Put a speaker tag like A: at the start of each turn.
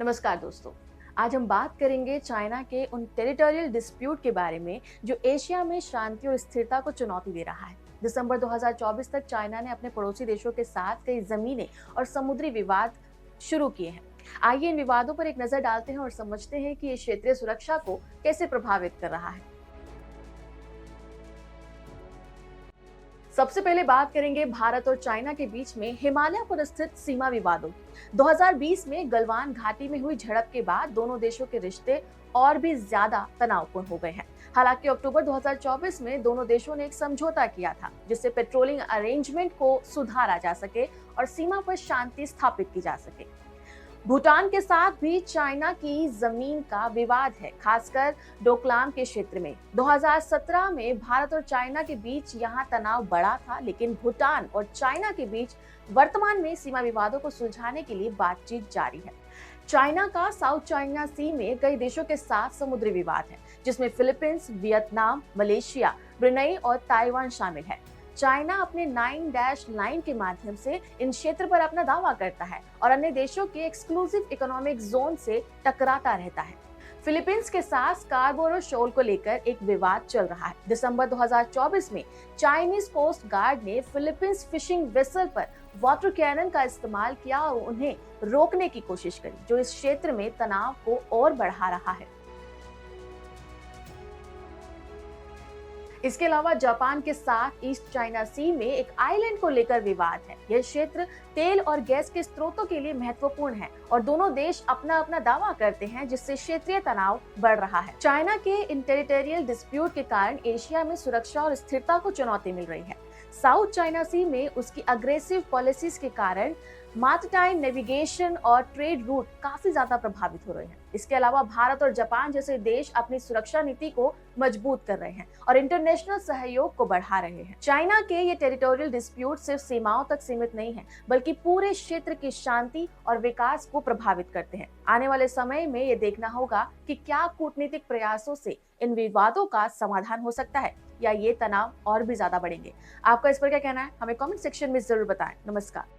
A: नमस्कार दोस्तों। आज हम बात करेंगे चाइना के उन टेरिटोरियल डिस्प्यूट के बारे में जो एशिया में शांति और स्थिरता को चुनौती दे रहा है। दिसंबर 2024 तक चाइना ने अपने पड़ोसी देशों के साथ कई जमीनी और समुद्री विवाद शुरू किए हैं। आइए इन विवादों पर एक नजर डालते हैं और समझते हैं कि ये क्षेत्रीय सुरक्षा को कैसे प्रभावित कर रहा है। सबसे पहले बात करेंगे भारत और चाइना के बीच में हिमालय पर स्थित सीमा विवादों की। 2020 में गलवान घाटी में हुई झड़प के बाद दोनों देशों के रिश्ते और भी ज्यादा तनावपूर्ण हो गए हैं। हालांकि अक्टूबर 2024 में दोनों देशों ने एक समझौता किया था जिससे पेट्रोलिंग अरेंजमेंट को सुधारा जा सके और सीमा पर शांति स्थापित की जा सके। भूटान के साथ भी चाइना की जमीन का विवाद है, खासकर डोकलाम के क्षेत्र में। 2017 में भारत और चाइना के बीच यहां तनाव बढ़ा था, लेकिन भूटान और चाइना के बीच वर्तमान में सीमा विवादों को सुलझाने के लिए बातचीत जारी है। चाइना का साउथ चाइना सी में कई देशों के साथ समुद्री विवाद है, जिसमें फिलीपींस, वियतनाम, मलेशिया, ब्रुनेई और ताइवान शामिल है। चाइना अपने 9 डैश लाइन के माध्यम से इन क्षेत्र पर अपना दावा करता है और अन्य देशों के एक्सक्लूसिव इकोनॉमिक जोन से टकराता रहता है। फिलीपींस के साथ स्कार्बोरो शोल को लेकर एक विवाद चल रहा है। दिसंबर 2024 में चाइनीज कोस्ट गार्ड ने फिलीपींस फिशिंग वेसल पर वाटर कैनन का इस्तेमाल किया और उन्हें रोकने की कोशिश करी, जो इस क्षेत्र में तनाव को और बढ़ा रहा है। इसके अलावा जापान के साथ ईस्ट चाइना सी में एक आइलैंड को लेकर विवाद है। यह क्षेत्र तेल और गैस के स्रोतों के लिए महत्वपूर्ण है और दोनों देश अपना अपना दावा करते हैं, जिससे क्षेत्रीय तनाव बढ़ रहा है। चाइना के इन टेरिटोरियल डिस्प्यूट के कारण एशिया में सुरक्षा और स्थिरता को चुनौती मिल रही है। साउथ चाइना सी में उसकी अग्रेसिव पॉलिसीज के कारण मैरीटाइम नेविगेशन और ट्रेड रूट काफी ज्यादा प्रभावित हो रहे हैं। इसके अलावा भारत और जापान जैसे देश अपनी सुरक्षा नीति को मजबूत कर रहे हैं और इंटरनेशनल सहयोग को बढ़ा रहे हैं। चाइना के ये टेरिटोरियल डिस्प्यूट सिर्फ सीमाओं तक सीमित नहीं है, बल्कि पूरे क्षेत्र की शांति और विकास को प्रभावित करते हैं। आने वाले समय में ये देखना होगा कि क्या कूटनीतिक प्रयासों से इन विवादों का समाधान हो सकता है या ये तनाव और भी ज्यादा बढ़ेंगे। आपका इस पर क्या कहना है? हमें कमेंट सेक्शन में जरूर बताएं। नमस्कार।